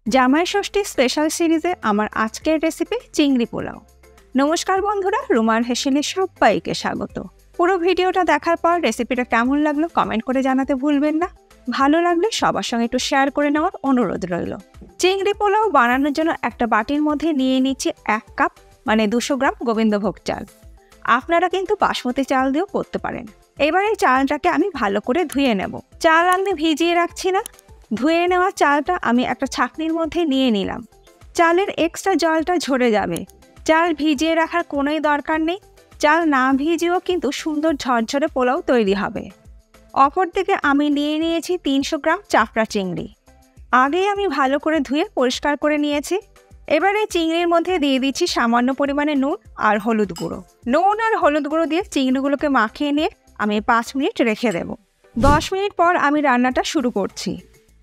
জামাই ষষ্ঠী স্পেশাল সিরিজে আমার আজকের রেসিপি চিংড়ি পোলাও। নমস্কার বন্ধুরা, রুমার হেসেলে সবাইকে স্বাগত। পুরো ভিডিওটা দেখার পর রেসিপিটা কেমন লাগলো কমেন্ট করে জানাতে ভুলবেন না। ভালো লাগলে সবার সঙ্গে একটু শেয়ার করে নেওয়ার অনুরোধ রইল। চিংড়ি পোলাও বানানোর জন্য একটা বাটির মধ্যে নিয়ে নিচ্ছি 1 কাপ মানে 200 গ্রাম গোবিন্দভোগ চাল। আপনারা কিন্তু বাসমতি চাল দিয়েও করতে পারেন। এবার এই চালটাকে আমি ভালো করে ধুয়ে নেব। চাল আমি ভিজিয়ে রাখছি না, ধুয়ে নেওয়া চালটা আমি একটা ছাঁকনির মধ্যে নিয়ে নিলাম। চালের এক্সট্রা জলটা ঝরে যাবে। চাল ভিজিয়ে রাখার কোনোই দরকার নেই। চাল না ভিজিয়েও কিন্তু সুন্দর ঝরঝরে পোলাও তৈরি হবে। অপরদিকে আমি নিয়ে নিয়েছি 300 গ্রাম চাপড়া চিংড়ি। আগেই আমি ভালো করে ধুয়ে পরিষ্কার করে নিয়েছি। এবারে চিংড়ির মধ্যে দিয়ে দিচ্ছি সামান্য পরিমাণে নুন আর হলুদ গুঁড়ো। নুন আর হলুদ গুঁড়ো দিয়ে চিংড়িগুলোকে মাখিয়ে নিয়ে আমি 5 মিনিট রেখে দেব। 10 মিনিট পর আমি রান্নাটা শুরু করছি।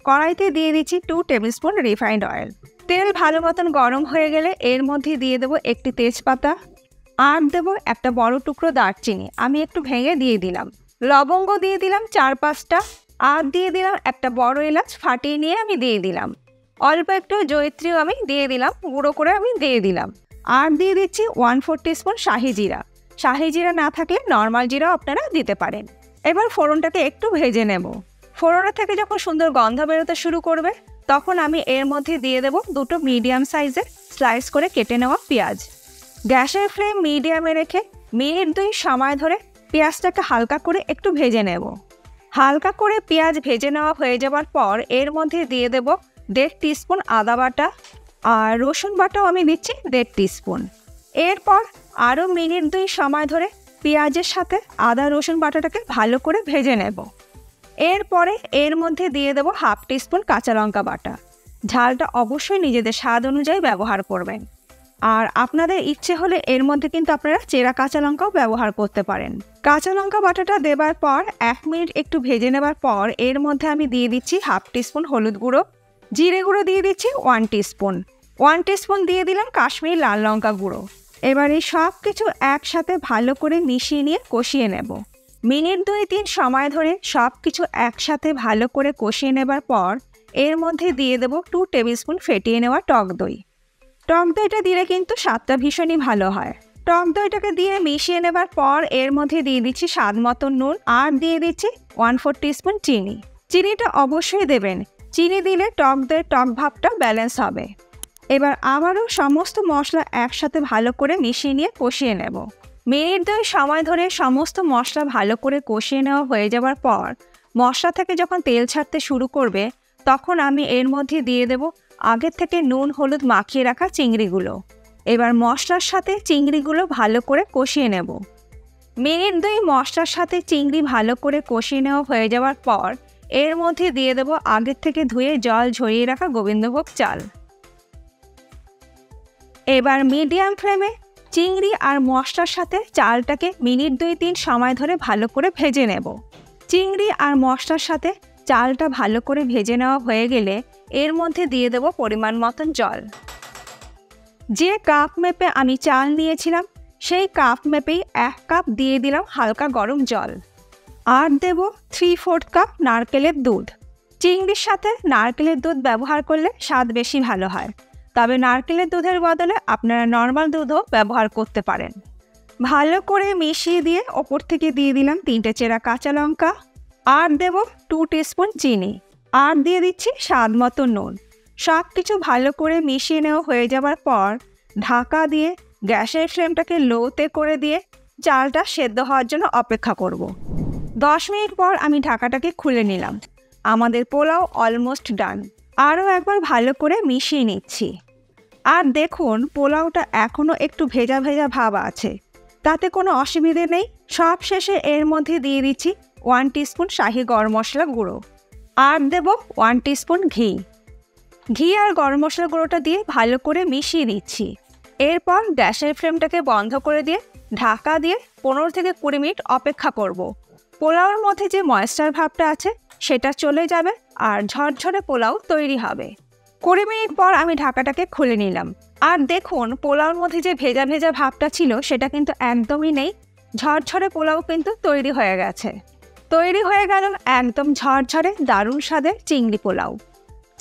কড়াইতে দিয়ে দিচ্ছি 2 টেবিলস্পুন রিফাইন্ড অয়েল। তেল ভালো মতন গরম হয়ে গেলে এর মধ্যে দিয়ে দেবো একটি তেজপাতা আর দেবো একটা বড় টুকরো দারচিনি, আমি একটু ভেঙে দিয়ে দিলাম। লবঙ্গ দিয়ে দিলাম 4-5টা আর দিয়ে দিলাম একটা বড় এলাচ ফাটিয়ে নিয়ে আমি দিয়ে দিলাম। অল্প একটু জয়িত্রীও আমি দিয়ে দিলাম, গুঁড়ো করে আমি দিয়ে দিলাম। আর দিয়ে দিচ্ছি 1/4 টিস্পুন শাহি জিরা। শাহি জিরা না থাকলে নর্মাল জিরাও আপনারা দিতে পারেন। এবার ফোড়নটাকে একটু ভেজে নেব। ফোড়নের থেকে যখন সুন্দর গন্ধ বেরোতে শুরু করবে তখন আমি এর মধ্যে দিয়ে দেব 2টো মিডিয়াম সাইজের স্লাইস করে কেটে নেওয়া পেঁয়াজ। গ্যাসের ফ্লেম মিডিয়ামে রেখে মিনিট 2 সময় ধরে পেঁয়াজটাকে হালকা করে একটু ভেজে নেব। হালকা করে পেঁয়াজ ভেজে নেওয়া হয়ে যাওয়ার পর এর মধ্যে দিয়ে দেব 1.5 টিস্পুন আদা বাটা আর রসুন বাটাও আমি দিচ্ছি 1.5 টিস্পুন। এরপর আরও মিনিট 2 সময় ধরে পেঁয়াজের সাথে আদা রসুন বাটাটাকে ভালো করে ভেজে নেব। এরপরে এর মধ্যে দিয়ে দেবো 1/2 টিস্পুন কাঁচা লঙ্কা বাটা। ঝালটা অবশ্যই নিজেদের স্বাদ অনুযায়ী ব্যবহার করবেন। আর আপনাদের ইচ্ছে হলে এর মধ্যে কিন্তু আপনারা চেরা কাঁচা লঙ্কাও ব্যবহার করতে পারেন। কাঁচা লঙ্কা বাটাটা দেবার পর 1 মিনিট একটু ভেজে নেবার পর এর মধ্যে আমি দিয়ে দিচ্ছি 1/2 টিস্পুন হলুদ গুঁড়ো, জিরে গুঁড়ো দিয়ে দিচ্ছি 1 টিস্পুন, 1 টিস্পুন দিয়ে দিলাম কাশ্মীরি লাল লঙ্কা গুঁড়ো। এবার এই সব কিছু একসাথে ভালো করে মিশিয়ে নিয়ে কষিয়ে নেব। মিনিট 2-3 সময় ধরে সব কিছু একসাথে ভালো করে কষিয়ে নেবার পর এর মধ্যে দিয়ে দেব 2 টেবিলস্পুন ফেটিয়ে নেওয়া টক দই। টক দইটা দিলে কিন্তু স্বাদটা ভীষণই ভালো হয়। টক দইটাকে দিয়ে মিশিয়ে নেবার পর এর মধ্যে দিয়ে দিচ্ছি স্বাদ মতো নুন আর দিয়ে দিচ্ছি 1/4 টিস্পুন চিনি। চিনিটা অবশ্যই দেবেন, চিনি দিলে টক দইয়ের টক ভাবটা ব্যালেন্স হবে। এবার আবারও সমস্ত মশলা একসাথে ভালো করে মিশিয়ে নিয়ে কষিয়ে নেব। মিনিট 2 সময় ধরে সমস্ত মশলা ভালো করে কষিয়ে নেওয়া হয়ে যাওয়ার পর মশলা থেকে যখন তেল ছাড়তে শুরু করবে তখন আমি এর মধ্যে দিয়ে দেব আগের থেকে নুন হলুদ মাখিয়ে রাখা চিংড়িগুলো। এবার মশলার সাথে চিংড়িগুলো ভালো করে কষিয়ে নেব। মিনিট 2 মশলার সাথে চিংড়ি ভালো করে কষিয়ে নেওয়া হয়ে যাওয়ার পর এর মধ্যে দিয়ে দেব আগের থেকে ধুয়ে জল ঝরিয়ে রাখা গোবিন্দভোগ চাল। এবার মিডিয়াম ফ্লেমে চিংড়ি আর মশলার সাথে চালটাকে মিনিট 2-3 সময় ধরে ভালো করে ভেজে নেব। চিংড়ি আর মশলার সাথে চালটা ভালো করে ভেজে নেওয়া হয়ে গেলে এর মধ্যে দিয়ে দেব পরিমাণ মতন জল। যে কাপ মেপে আমি চাল নিয়েছিলাম সেই কাপ মেপেই 1 কাপ দিয়ে দিলাম হালকা গরম জল। আর দেব 3/4 কাপ নারকেলের দুধ। চিংড়ির সাথে নারকেলের দুধ ব্যবহার করলে স্বাদ বেশি ভালো হয়, তবে নারকেলের দুধের বদলে আপনারা নর্মাল দুধও ব্যবহার করতে পারেন। ভালো করে মিশিয়ে দিয়ে ওপর থেকে দিয়ে দিলাম 3টে চেরা কাঁচা লঙ্কা আর দেব 2 টিস্পুন চিনি আর দিয়ে দিচ্ছি স্বাদ মতো নুন। সব কিছু ভালো করে মিশিয়ে নেওয়া হয়ে যাবার পর ঢাকা দিয়ে গ্যাসের ফ্লেমটাকে লোতে করে দিয়ে চালটা সেদ্ধ হওয়ার জন্য অপেক্ষা করব। 10 মিনিট পর আমি ঢাকাটাকে খুলে নিলাম। আমাদের পোলাও অলমোস্ট ডান। আরও একবার ভালো করে মিশিয়ে নিচ্ছি। আর দেখুন পোলাওটা এখনও একটু ভেজা ভেজা ভাব আছে, তাতে কোনো অসুবিধে নেই। সব শেষে এর মধ্যে দিয়ে দিচ্ছি 1 টিস্পুন শাহি গরম মশলা গুঁড়ো আর দেব 1 টিস্পুন ঘি। ঘি আর গরম মশলা গুঁড়োটা দিয়ে ভালো করে মিশিয়ে দিচ্ছি। এরপর গ্যাসের ফ্লেমটাকে বন্ধ করে দিয়ে ঢাকা দিয়ে 15 থেকে 20 মিনিট অপেক্ষা করব। পোলাওর মধ্যে যে ময়েশ্চার ভাবটা আছে সেটা চলে যাবে আর ঝরঝরে পোলাও তৈরি হবে। 20 মিনিট পর আমি ঢাকাটাকে খুলে নিলাম। আর দেখুন পোলাওর মধ্যে যে ভেজা ভেজা ভাবটা ছিল সেটা কিন্তু একদমই নেই। ঝরঝরে পোলাও কিন্তু তৈরি হয়ে গেছে। তৈরি হয়ে গেল একদম ঝরঝরে দারুণ স্বাদের চিংড়ি পোলাও।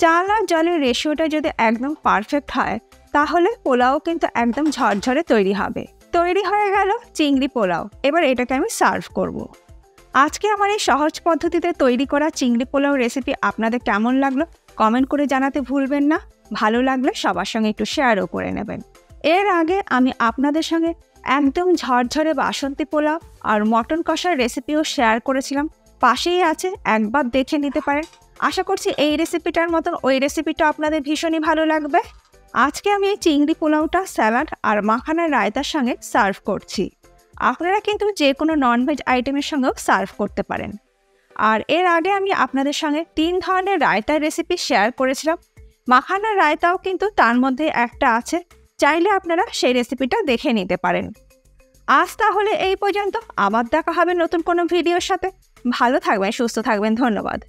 চাল আর জলের রেশিওটা যদি একদম পারফেক্ট হয় তাহলে পোলাও কিন্তু একদম ঝরঝরে তৈরি হবে। তৈরি হয়ে গেল চিংড়ি পোলাও। এবার এটাকে আমি সার্ভ করব। আজকে আমার এই সহজ পদ্ধতিতে তৈরি করা চিংড়ি পোলাও রেসিপি আপনাদের কেমন লাগলো কমেন্ট করে জানাতে ভুলবেন না। ভালো লাগলে সবার সঙ্গে একটু শেয়ারও করে নেবেন। এর আগে আমি আপনাদের সঙ্গে একদম ঝরঝরে বাসন্তী পোলাও আর মটন কষার রেসিপিও শেয়ার করেছিলাম, পাশেই আছে, একবার দেখে নিতে পারেন। আশা করছি এই রেসিপিটার মতন ওই রেসিপিটা আপনাদের ভীষণই ভালো লাগবে। আজকে আমি এই চিংড়ি পোলাওটা স্যালাড আর মাখানার রায়তার সঙ্গে সার্ভ করছি। আপনারা কিন্তু যে কোনো ননভেজ আইটেমের সঙ্গেও সার্ভ করতে পারেন। আর এর আগে আমি আপনাদের সঙ্গে 3 ধরনের রায়তার রেসিপি শেয়ার করেছিলাম। মাখানার রায়তাও কিন্তু তার মধ্যে একটা আছে, চাইলে আপনারা সেই রেসিপিটা দেখে নিতে পারেন। আজ তাহলে এই পর্যন্ত, আবার দেখা হবে নতুন কোনো ভিডিওর সাথে। ভালো থাকবেন, সুস্থ থাকবেন, ধন্যবাদ।